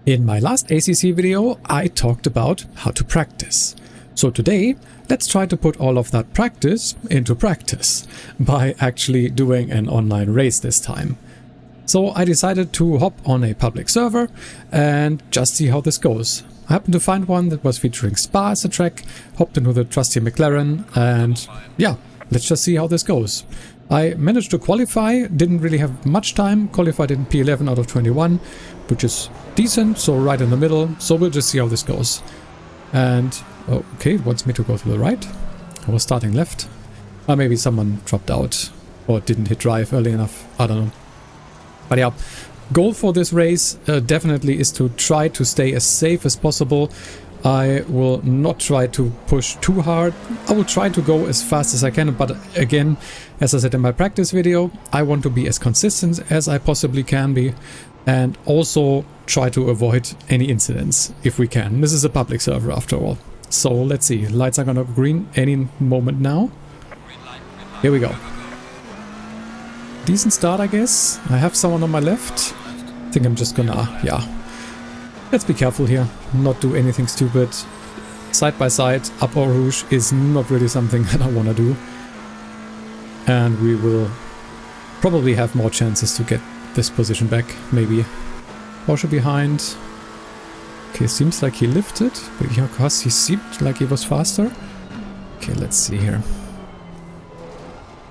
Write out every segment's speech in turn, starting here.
In my last ACC video, I talked about how to practice. So today, let's try to put all of that practice into practice by actually doing an online race this time. So I decided to hop on a public server and just see how this goes. I happened to find one that was featuring Spa as a track, hopped into the trusty McLaren, and yeah, let's just see how this goes. I managed to qualify, didn't really have much time, qualified in P11 out of 21, which is decent, so right in the middle, so we'll just see how this goes. And, oh, okay, it wants me to go to the right. I was starting left. Maybe someone dropped out or didn't hit drive early enough, I don't know. But yeah, goal for this race definitely is to try to stay as safe as possible. I will not try to push too hard. I will try to go as fast as I can, but again, as I said in my practice video, I want to be as consistent as I possibly can be and also try to avoid any incidents if we can. This is a public server after all. So let's see, lights are gonna go green any moment now. Here we go. Decent start, I guess. I have someone on my left. I think I'm just gonna, yeah. Let's be careful here, not do anything stupid. Side by side, up or rouge is not really something that I want to do. And we will probably have more chances to get this position back, maybe. Porsche behind. Okay, seems like he lifted, but because he seemed like he was faster. Okay, let's see here.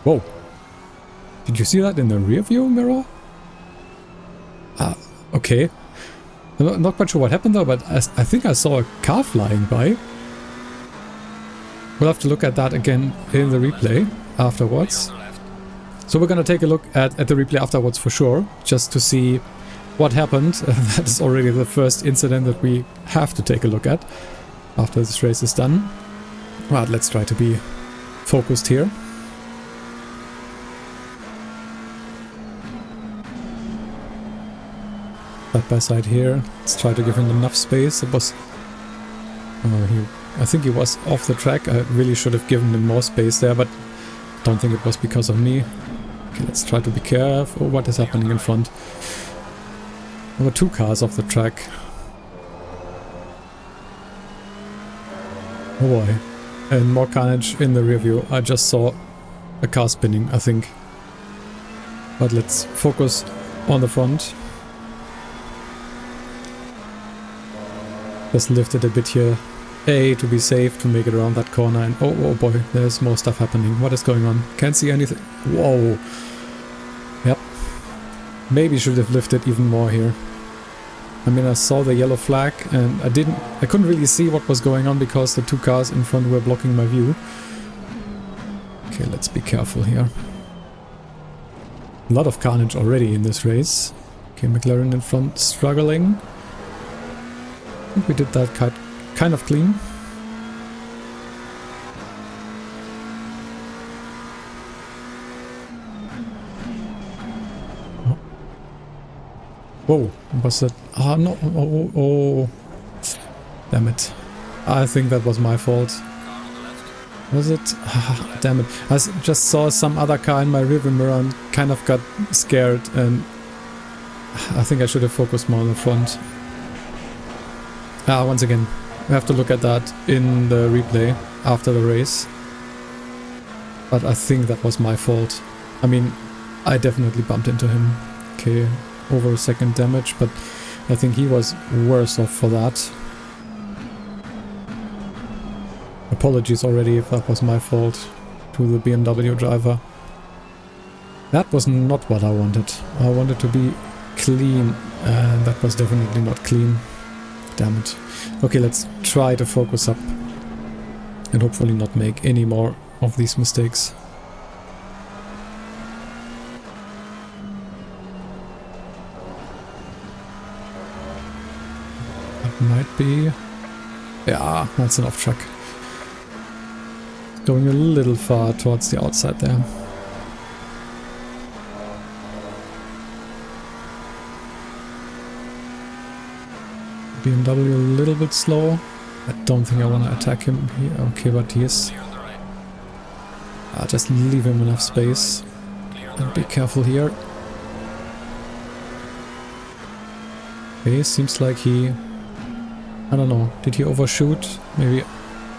Whoa. Did you see that in the rear view mirror? Okay. I'm not quite sure what happened though, but I think I saw a car flying by. We'll have to look at that again in the replay afterwards. So we're gonna take a look at the replay afterwards for sure, just to see what happened. That is already the first incident that we have to take a look at after this race is done. Right, let's try to be focused here. Side by side here. Let's try to give him enough space. It was... I think he was off the track. I really should have given him more space there, but don't think it was because of me. Okay, let's try to be careful. What is happening in front? There were two cars off the track. Oh boy. And more carnage in the rear view. I just saw a car spinning, I think. But let's focus on the front. Just lift it a bit here. To be safe, to make it around that corner. And oh boy, there's more stuff happening. What is going on? Can't see anything. Whoa. Yep. Maybe should have lifted even more here. I mean, I saw the yellow flag and I couldn't really see what was going on because the two cars in front were blocking my view. Okay, let's be careful here. A lot of carnage already in this race. Okay, McLaren in front struggling. I think we did that kind of clean. Oh. Whoa, was that? Oh no, oh. Damn it. I think that was my fault. Was it? Damn it. I just saw some other car in my rearview mirror and kind of got scared, and I think I should have focused more on the front. Once again, we have to look at that in the replay after the race. But I think that was my fault. I mean, I definitely bumped into him. Okay, over a second damage, but I think he was worse off for that. Apologies already if that was my fault to the BMW driver. That was not what I wanted. I wanted to be clean, and that was definitely not clean. Damn it. Okay, let's try to focus up and hopefully not make any more of these mistakes. That might be... Yeah, that's an off track. Going a little far towards the outside there. BMW a little bit slow. I don't think I want to attack him here. Okay, but he is. Just leave him enough space. And be careful here. Okay, seems like he... I don't know, did he overshoot? Maybe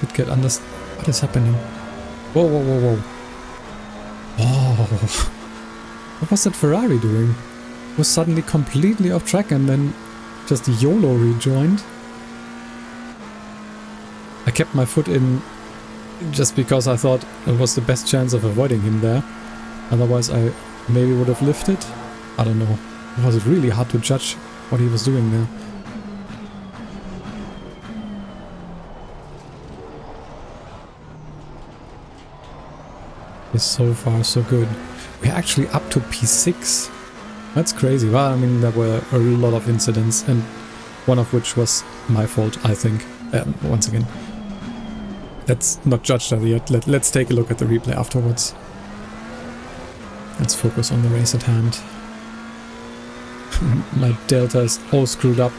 did get under... What is happening? Whoa, whoa, whoa, whoa. Oh, what was that Ferrari doing? It was suddenly completely off track and then just YOLO rejoined. I kept my foot in just because I thought it was the best chance of avoiding him there. Otherwise I maybe would have lifted. I don't know. It was really hard to judge what he was doing there. So far so good. We're actually up to P6. That's crazy. Well, I mean, there were a lot of incidents, and one of which was my fault, I think. Once again, let's not judge that yet. Let's take a look at the replay afterwards. Let's focus on the race at hand. My delta is all screwed up.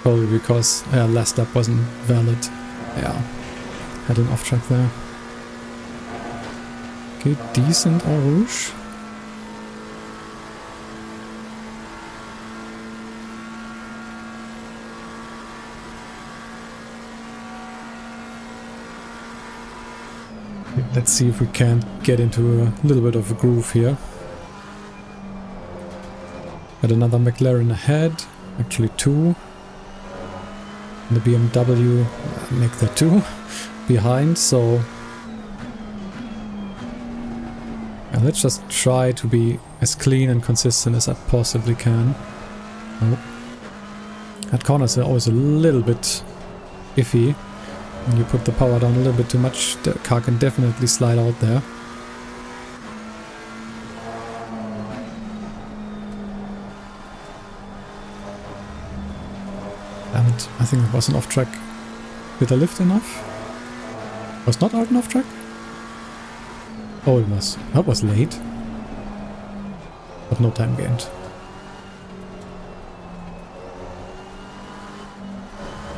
Probably because last lap wasn't valid. Yeah, had an off track there. Okay, decent en rouge. Okay, let's see if we can get into a little bit of a groove here. Got another McLaren ahead, actually two. And the BMW make the two behind, so let's just try to be as clean and consistent as I possibly can. Oh. That corners are always a little bit iffy. When you put the power down a little bit too much, the car can definitely slide out there. Damn it, I think it wasn't off track. Did I lift enough? Was not out off track? Oh, it was. That was late. But no time gained.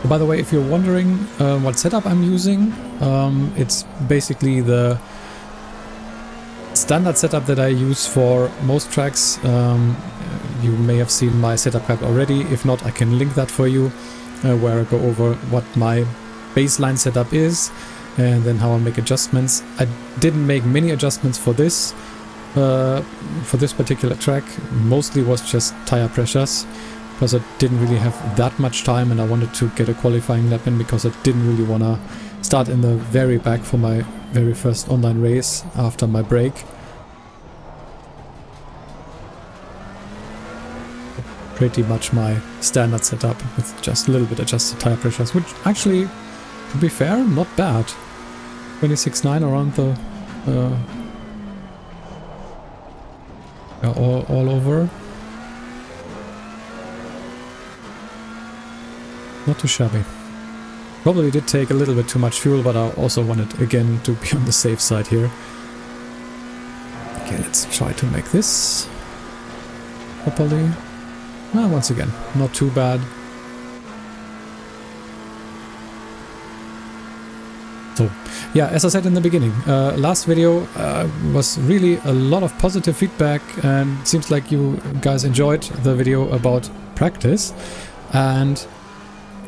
Oh, by the way, if you're wondering what setup I'm using, it's basically the standard setup that I use for most tracks. You may have seen my setup guide already. If not, I can link that for you, where I go over what my baseline setup is and then how I make adjustments. I didn't make many adjustments for this particular track. Mostly was just tire pressures, because I didn't really have that much time and I wanted to get a qualifying lap in, because I didn't really want to start in the very back for my very first online race after my break. Pretty much my standard setup with just a little bit adjusted tire pressures, which actually, to be fair, not bad. 26.9 around the all over. Not too shabby. Probably did take a little bit too much fuel, but I also wanted again to be on the safe side here. Okay, let's try to make this properly. Well, once again, not too bad. So, yeah, as I said in the beginning, last video was really a lot of positive feedback, and it seems like you guys enjoyed the video about practice. And,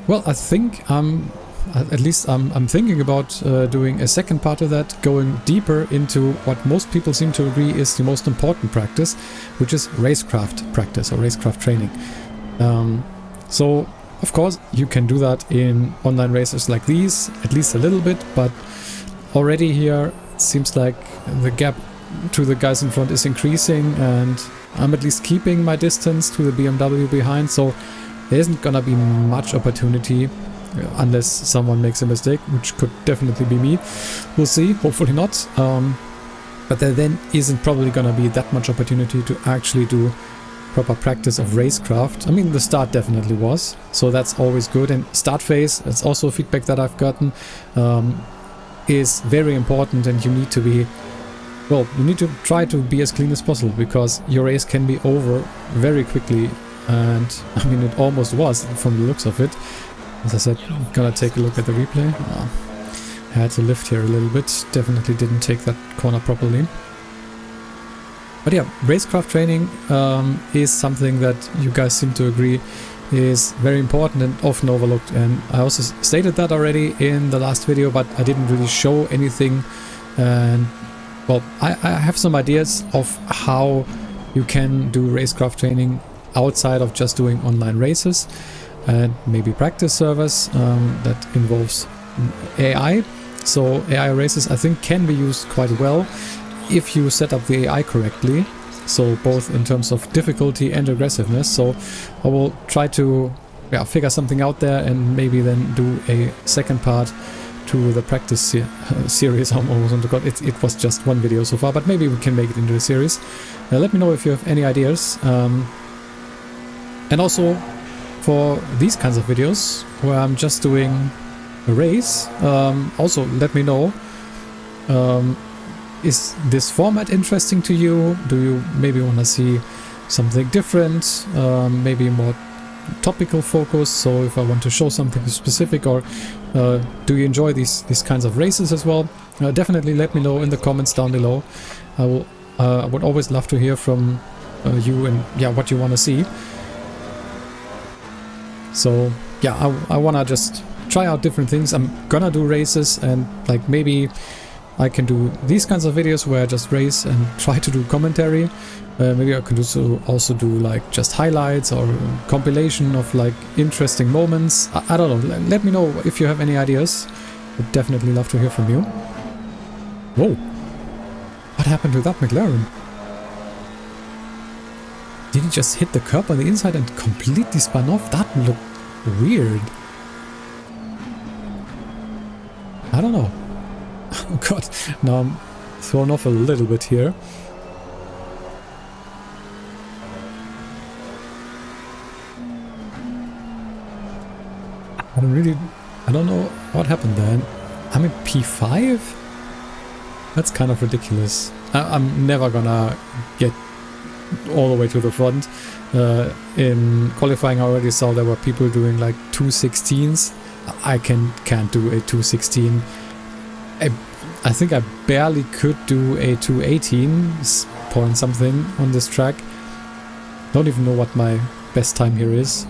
well, I think at least I'm thinking about doing a second part of that, going deeper into what most people seem to agree is the most important practice, which is racecraft practice or racecraft training. So, of course, you can do that in online races like these, at least a little bit, but already here it seems like the gap to the guys in front is increasing, and I'm at least keeping my distance to the BMW behind, so there isn't gonna be much opportunity unless someone makes a mistake, which could definitely be me. We'll see, hopefully not. But there then isn't probably gonna be that much opportunity to actually do proper practice of racecraft. I mean, the start definitely was, so that's always good. And start phase, that's also feedback that I've gotten, is very important, and you need to be, well, you need to try to be as clean as possible, because your race can be over very quickly, and I mean, it almost was from the looks of it. As I said, I'm gonna take a look at the replay. I had to lift here a little bit, definitely didn't take that corner properly. But yeah, racecraft training is something that you guys seem to agree is very important and often overlooked, and I also stated that already in the last video, but I didn't really show anything. And well, I have some ideas of how you can do racecraft training outside of just doing online races, and maybe practice servers that involves AI. So AI races I think can be used quite well if you set up the AI correctly, so both in terms of difficulty and aggressiveness. So I will try to figure something out there, and maybe then do a second part to the practice series. I almost want to call it. It was just one video so far, but maybe we can make it into a series. Let me know if you have any ideas. And also for these kinds of videos where I'm just doing a race, also let me know, is this format interesting to you? Do you maybe want to see something different, maybe more topical focus? So if I want to show something specific, or do you enjoy these kinds of races as well? Definitely let me know in the comments down below. I would always love to hear from you, and what you want to see. So I want to just try out different things. I'm gonna do races, and like maybe I can do these kinds of videos where I just race and try to do commentary. Maybe I can also do like just highlights or compilation of like interesting moments. I don't know. Let me know if you have any ideas. Would definitely love to hear from you. Whoa! What happened to that McLaren? Did he just hit the curb on the inside and completely spun off? That looked weird. I don't know. Oh god, now I'm thrown off a little bit here. I don't know what happened then. I'm in P5? That's kind of ridiculous. I'm never gonna get all the way to the front. In qualifying I already saw there were people doing like 2:16s. I can't do a 2:16. I think I barely could do a 2:18 point something on this track. Don't even know what my best time here is,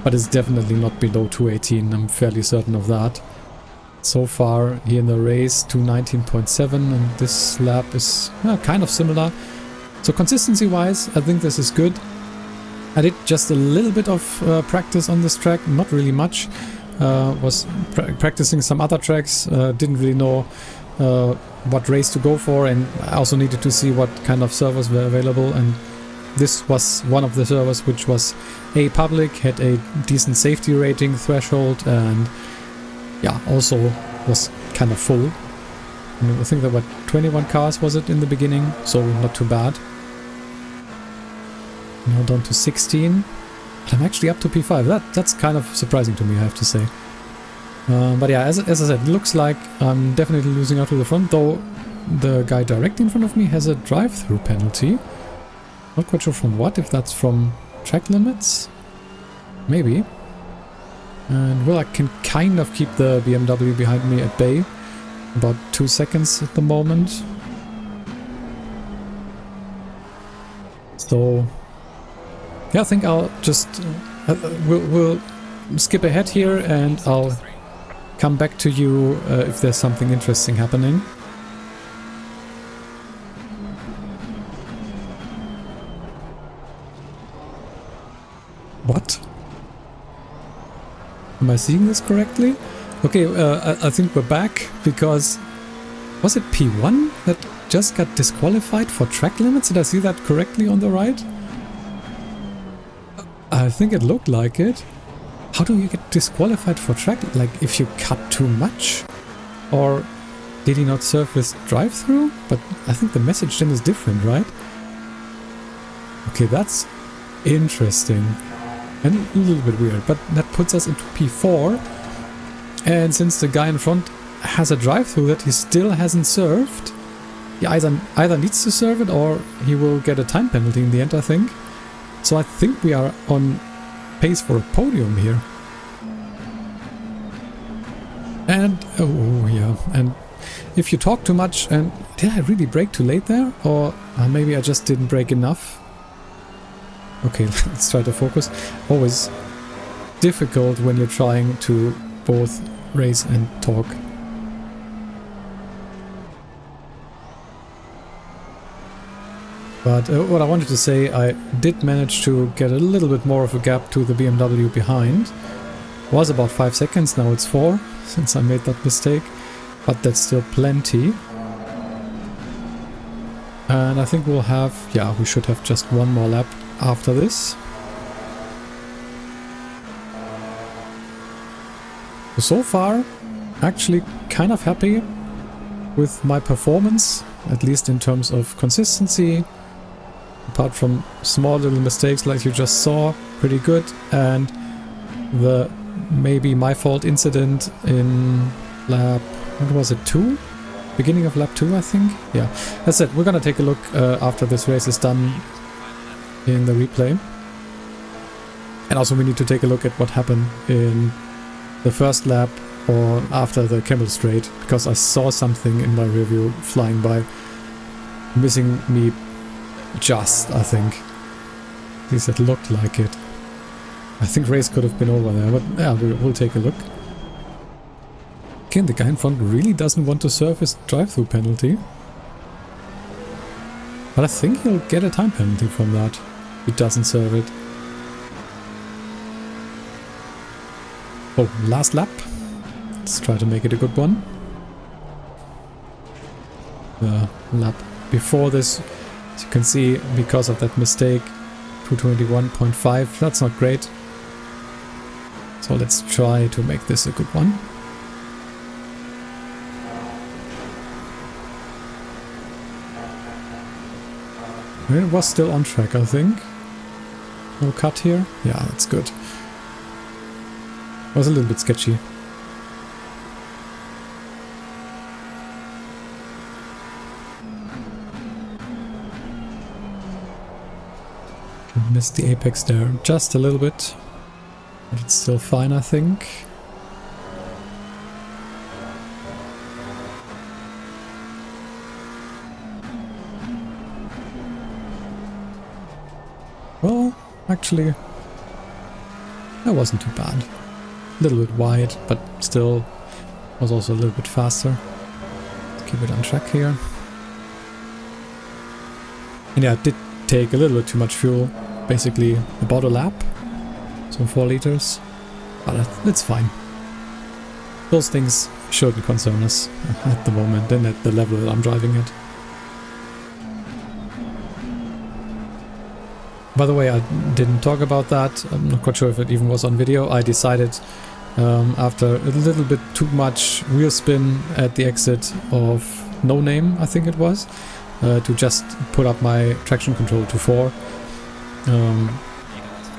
but it's definitely not below 2:18. I'm fairly certain of that. So far here in the race, 2:19.7, and this lap is kind of similar. So consistency wise, I think this is good. I did just a little bit of practice on this track, not really much. Was practicing some other tracks, didn't really know what race to go for, and I also needed to see what kind of servers were available, and this was one of the servers which was public, had a decent safety rating threshold, and also was kind of full. And I think there were 21 cars, was it, in the beginning, so not too bad. Now down to 16. But I'm actually up to P5. That's kind of surprising to me, I have to say. But yeah, as I said, it looks like I'm definitely losing out to the front, though the guy directly in front of me has a drive-through penalty. Not quite sure from what, if that's from track limits. Maybe. And well, I can kind of keep the BMW behind me at bay. About 2 seconds at the moment. So yeah, I think I'll just we'll skip ahead here, and I'll come back to you if there's something interesting happening. What? Am I seeing this correctly? Okay, I think we're back, because was it P1 that just got disqualified for track limits? Did I see that correctly on the right? I think it looked like it. How do you get disqualified for track? Like if you cut too much? Or did he not serve with drive-through? But I think the message then is different, right? Okay, that's interesting. And a little bit weird, but that puts us into P4. And since the guy in front has a drive-through that he still hasn't served, he either needs to serve it, or he will get a time penalty in the end, I think. So I think we are on pace for a podium here. And, oh yeah, and if you talk too much, and did I really brake too late there? Or Maybe I just didn't brake enough. Okay, let's try to focus. Always difficult when you're trying to both race and talk. But what I wanted to say, I did manage to get a little bit more of a gap to the BMW behind. Was about 5 seconds, now it's 4, since I made that mistake. But that's still plenty. And I think we'll have, yeah, we should have just one more lap after this. So far, actually kind of happy with my performance, at least in terms of consistency. Apart from small little mistakes like you just saw, pretty good. And the maybe my fault incident in lap, what was it, 2? Beginning of lap 2, I think? Yeah, that's it. We're gonna take a look after this race is done in the replay. And also we need to take a look at what happened in the first lap or after the Camel Straight, because I saw something in my review flying by, missing me just, I think. At least it looked like it. I think race could have been over there, but yeah, we'll take a look. Again, the guy in front really doesn't want to serve his drive-through penalty. But I think he'll get a time penalty from that. He doesn't serve it. Oh, last lap. Let's try to make it a good one. The lap before this, as you can see, because of that mistake, 221.5, that's not great. So let's try to make this a good one. It was still on track, I think. No cut here. Yeah, that's good. Was a little bit sketchy. Missed the apex there just a little bit, but it's still fine, I think. Well, actually, that wasn't too bad. A little bit wide, but still was also a little bit faster. Let's keep it on track here. And yeah, it did take a little bit too much fuel, basically about a lap, so 4 liters, but it's fine. Those things shouldn't concern us at the moment and at the level that I'm driving at. By the way, I didn't talk about that. I'm not quite sure if it even was on video. I decided after a little bit too much wheel spin at the exit of No Name, I think it was, to just put up my traction control to 4.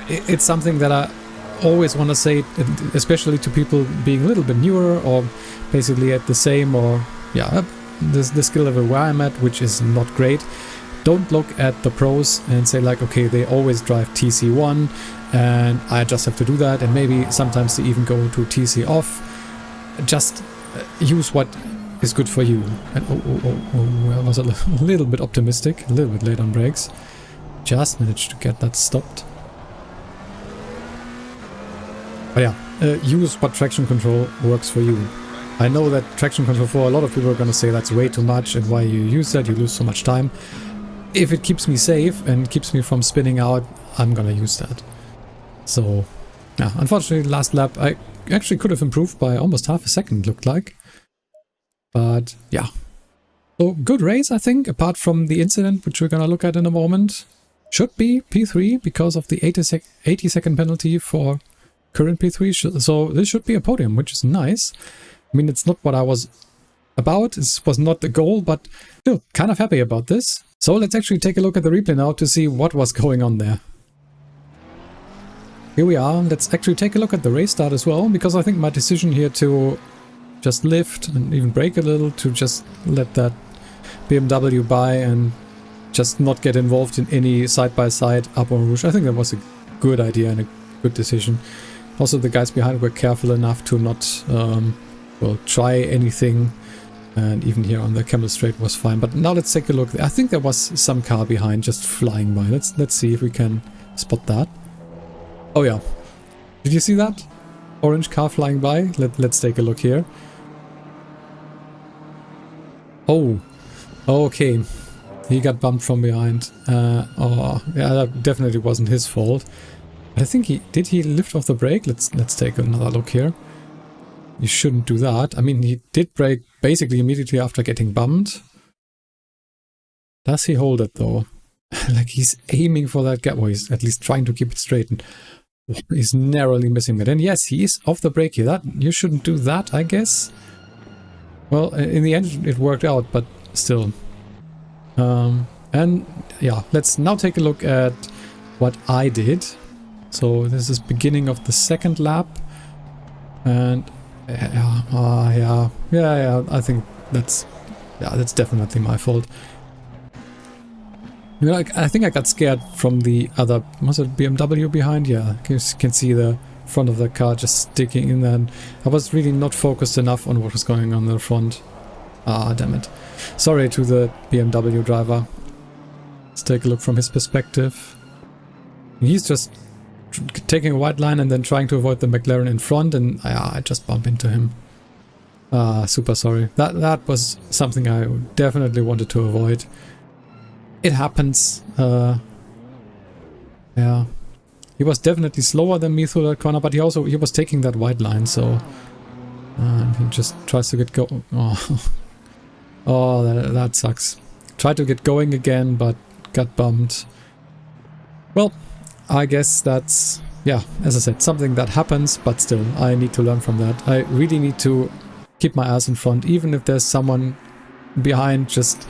It's something that I always want to say, especially to people being a little bit newer or basically at the same or yeah, the skill level where I'm at, which is not great. Don't look at the pros and say like, okay, they always drive TC1 and I just have to do that, and maybe sometimes they even go to TC off. Just use what is good for you. And I was a little bit optimistic, a little bit late on brakes. Just managed to get that stopped. But yeah, use what traction control works for you. I know that traction control for a lot of people are going to say that's way too much and why you use that, you lose so much time. If it keeps me safe and keeps me from spinning out, I'm gonna use that. So, yeah, unfortunately last lap I actually could have improved by almost half a second, looked like. But yeah. So good race, I think, apart from the incident, which we're gonna look at in a moment. Should be P3 because of the 80-second penalty for current P3. So this should be a podium, which is nice. I mean, it's not what I was about. This was not the goal, but still kind of happy about this. So let's actually take a look at the replay now to see what was going on there. Here we are. Let's actually take a look at the race start as well, because I think my decision here to just lift and even brake a little, to just let that BMW by and just not get involved in any side-by-side up on Rouge, I think that was a good idea and a good decision. Also, the guys behind were careful enough to not well, try anything And even here on the Camel Straight was fine. But now let's take a look. I think there was some car behind just flying by. Let's see if we can spot that. Oh yeah. Did you see that? Orange car flying by? Let's take a look here. Oh. Okay. He got bumped from behind. Oh, yeah, that definitely wasn't his fault. I think did he lift off the brake? Let's take another look here. You shouldn't do that. I mean, he did brake basically immediately after getting bumped. Does he hold it though? Like he's aiming for that gap, or he's at least trying to keep it straight, and he's narrowly missing it. And yes, he is off the brake here. You shouldn't do that, I guess. Well, in the end it worked out, but still. And yeah, let's now take a look at what I did. So this is beginning of the second lap, and yeah, I think that's definitely my fault. You know, I think I got scared from the other, was it BMW behind? Yeah, you can see the front of the car just sticking in there, and I was really not focused enough on what was going on in the front. Ah, damn it. Sorry to the BMW driver. Let's take a look from his perspective. He's just taking a white line and then trying to avoid the McLaren in front, and I just bumped into him. Super sorry. That was something I definitely wanted to avoid. It happens. Yeah. He was definitely slower than me through that corner, but he was taking that white line, so he just tries to get going. Oh, that sucks. Tried to get going again, but got bumped. Well, I guess that's, yeah, as I said, something that happens, but still, I need to learn from that. I really need to keep my ass in front, even if there's someone behind just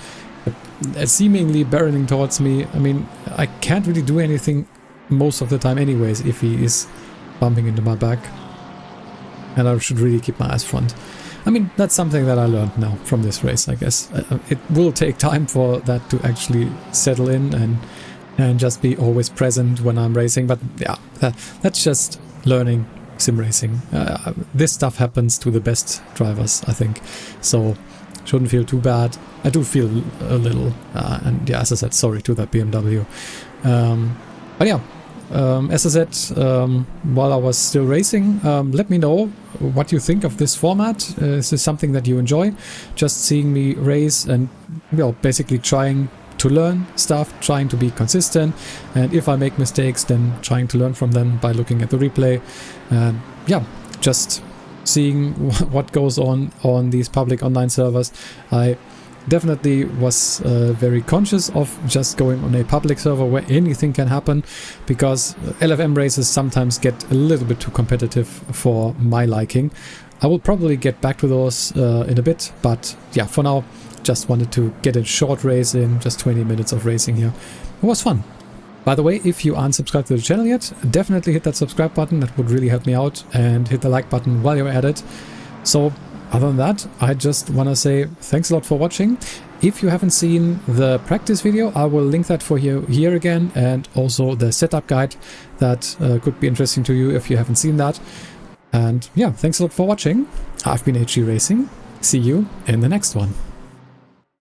seemingly barreling towards me. I mean, I can't really do anything most of the time anyways if he is bumping into my back. And I should really keep my ass front. I mean, that's something that I learned now from this race, I guess. It will take time for that to actually settle in and just be always present when I'm racing. But yeah, that's just learning sim racing. This stuff happens to the best drivers, I think. So shouldn't feel too bad. I do feel a little. And yeah, as I said, sorry to that BMW. But yeah. As I said, while I was still racing, let me know what you think of this format. Is this something that you enjoy? Just seeing me race and, well, basically trying to learn stuff, trying to be consistent, and if I make mistakes, then trying to learn from them by looking at the replay. And yeah, just seeing what goes on these public online servers. I definitely was very conscious of just going on a public server where anything can happen, because LFM races sometimes get a little bit too competitive for my liking. I will probably get back to those in a bit, but yeah, for now, just wanted to get a short race in, just 20 minutes of racing here. It was fun. By the way, if you aren't subscribed to the channel yet, definitely hit that subscribe button, that would really help me out, and hit the like button while you're at it. So other than that, I just want to say thanks a lot for watching. If you haven't seen the practice video, I will link that for you here again, and also the setup guide that could be interesting to you if you haven't seen that. And yeah, thanks a lot for watching. I've been HG Racing. See you in the next one.